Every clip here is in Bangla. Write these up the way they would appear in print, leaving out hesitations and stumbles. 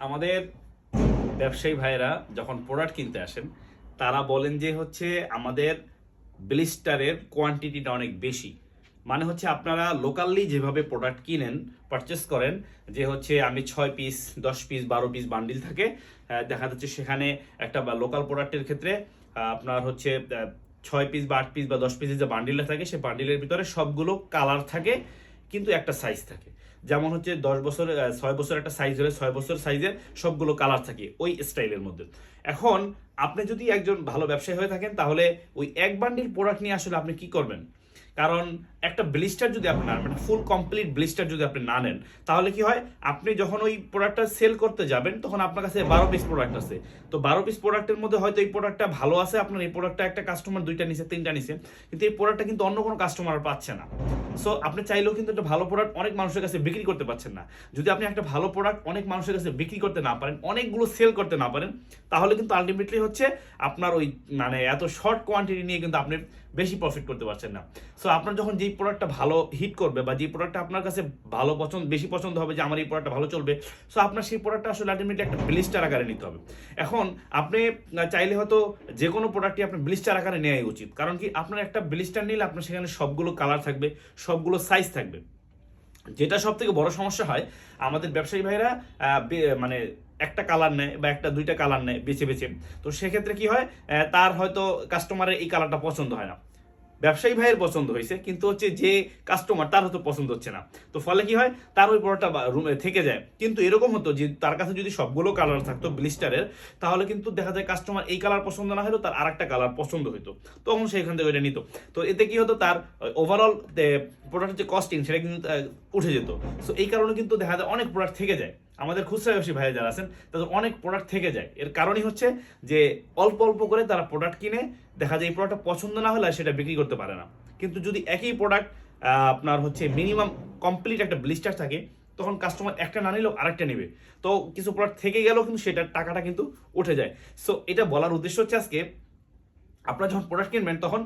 আমাদের ব্যবসায়ী ভাইয়েরা যখন প্রোডাক্ট কিনতে আসেন তারা বলেন যে হচ্ছে আমাদের ব্লিস্টারের কোয়ান্টিটিটা অনেক বেশি। মানে হচ্ছে আপনারা লোকালি যেভাবে প্রোডাক্ট কিনেন পারচেস করেন, যে হচ্ছে আমি 6 পিস 10 পিস 12 পিস বান্ডিল থাকে, দেখা যাচ্ছে সেখানে একটা লোকাল প্রোডাক্টের ক্ষেত্রে আপনার হচ্ছে 6 পিস বা 8 পিস বা 10 পিসের যে বান্ডিলটা থাকে সেই বান্ডিলের ভিতরে সবগুলো কালার থাকে, কিন্তু একটা সাইজ থাকে। যেমন হচ্ছে 10 বছর 6 বছর একটা সাইজ হলে 6 বছর সাইজের সবগুলো কালার থাকে ওই স্টাইলের মধ্যে। এখন আপনি যদি একজন ভালো ব্যবসায়ী হয়ে থাকেন তাহলে ওই এক বান্ডিল প্রোডাক্ট নিয়ে আসলে আপনি কি করবেন? কারণ একটা ব্লিস্টার যদি আপনি না মানে ফুল কমপ্লিট ব্লিস্টার যদি আপনি না নেন, তাহলে কি হয়, আপনি যখন ওই প্রোডাক্টটা সেল করতে যাবেন তখন আপনার কাছে 12 পিস প্রোডাক্ট আছে। তো 12 পিস প্রোডাক্টের মধ্যে হয়তো এই প্রোডাক্টটা ভালো আছে, আপনার এই প্রোডাক্টটা একটা কাস্টমার 2টা নিছে 3টা নিছে, কিন্তু এই প্রোডাক্টটা কিন্তু অন্য কোনো কাস্টমার পাচ্ছে না। সো আপনি চাইলেও কিন্তু একটা ভালো প্রোডাক্ট অনেক মানুষের কাছে বিক্রি করতে পারছেন না। যদি আপনি একটা ভালো প্রোডাক্ট অনেক মানুষের কাছে বিক্রি করতে না পারেন, অনেকগুলো সেল করতে না পারেন, তাহলে কিন্তু আলটিমেটলি হচ্ছে আপনার ওই মানে এত শর্ট কোয়ান্টিটি নিয়ে কিন্তু আপনি বেশি প্রফিট করতে পারছেন না। সো আপনার যখন যেই প্রোডাক্টটা ভালো হিট করবে বা যে প্রোডাক্টটা আপনার কাছে ভালো বেশি পছন্দ হবে যে আমার এই প্রোডাক্টটা ভালো চলবে, সো আপনার সেই প্রোডাক্টটা আসলে আলটিমেটলি একটা ব্লিস্টার আকারে নিতে হবে। এখন আপনি চাইলে হয়তো যে কোনো প্রোডাক্টই আপনি ব্লিস্টার আকারে নেওয়াই উচিত। কারণ কি, আপনার একটা ব্লিস্টার নিলে আপনার সেখানে সবগুলো কালার থাকবে, সবগুলো সাইজ থাকবে। যেটা সব থেকে বড় সমস্যা হয়, আমাদের ব্যবসায়ী ভাইরা মানে একটা কালার নেয় বা একটা 2টা কালার নেয় বেছে বেছে। তো সেক্ষেত্রে কি হয়, তার হয়তো কাস্টমারের এই কালারটা পছন্দ হয় না, ব্যবসায়ী ভাইয়ের পছন্দ হয়েছে কিন্তু হচ্ছে যে কাস্টমার তার হয়তো পছন্দ হচ্ছে না। তো ফলে কি হয়, তার ওই প্রোডাক্টটা রুমে থেকে যায়। কিন্তু এরকম হতো যে তার কাছে যদি সবগুলো কালার থাকতো ব্লিস্টারের, তাহলে কিন্তু দেখা যায় কাস্টমার এই কালার পছন্দ না হলেও তার আরেকটা কালার পছন্দ হতো, তখন সেখান থেকে ওইটা নিত। তো এতে কি হতো, তার ওভারঅল প্রোডাক্টের যে কস্টিং সেটা কিন্তু উঠে যেত। সো এই কারণে কিন্তু দেখা যায় অনেক প্রোডাক্ট থেকে যায়। আমাদের খুচরা ব্যবসায়ী ভাইয়া যারা আছেন তাদের অনেক প্রোডাক্ট থেকে যায়। এর কারণই হচ্ছে যে অল্প অল্প করে তারা প্রোডাক্ট কিনে, দেখা যায় এই প্রোডাক্টটা পছন্দ না হলে সেটা বিক্রি করতে পারে না। কিন্তু যদি একই প্রোডাক্ট আপনার হচ্ছে মিনিমাম কমপ্লিট একটা ব্লিস্টার থাকে, তখন কাস্টমার একটা না নিলেও আরেকটা নেবে। তো কিছু প্রোডাক্ট থেকে গেলেও কিন্তু সেটার টাকাটা কিন্তু উঠে যায়। সো এটা বলার উদ্দেশ্য হচ্ছে আজকে আপনারা যখন প্রোডাক্ট কিনবেন তখন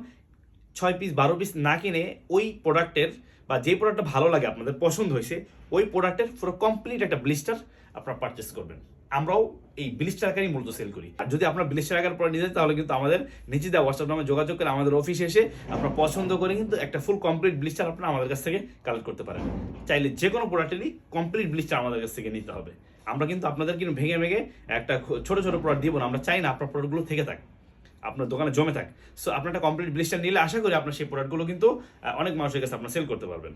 6 পিস 12 পিস না কিনে ওই প্রোডাক্টের বা যে প্রোডাক্টটা ভালো লাগে আপনাদের পছন্দ হয়েছে ওই প্রোডাক্টের পুরো কমপ্লিট একটা ব্লিস্টার আপনারা পারচেস করবেন। আমরাও এই ব্লিস্টার আকারই মূলত সেল করি। আর যদি আপনার ব্লিস্টার আকার পরে নিতে, তাহলে কিন্তু আমাদের নিচে দেওয়া হোয়াটসঅ্যাপ নামে যোগাযোগ করে আমাদের অফিসে এসে আপনার পছন্দ করে কিন্তু একটা ফুল কমপ্লিট ব্লিস্টার আপনারা আমাদের কাছ থেকে কালেক্ট করতে পারেন। চাইলে যে কোনো প্রোডাক্টেরই কমপ্লিট ব্লিস্টার আমাদের কাছ থেকে নিতে হবে। আমরা কিন্তু আপনাদের কিন্তু ভেঙে ভেঙে একটা ছোট ছোট প্রোডাক্ট দিব না। আমরা চাই না আপনার প্রোডাক্টগুলো থেকে থাকে, আপনার দোকানে জমে থাকে। সো আপনার একটা কমপ্লিট ব্লিস্টার নিলে আশা করি আপনার সেই প্রোডাক্টগুলো কিন্তু অনেক মানুষের কাছে আপনার সেল করতে পারবেন।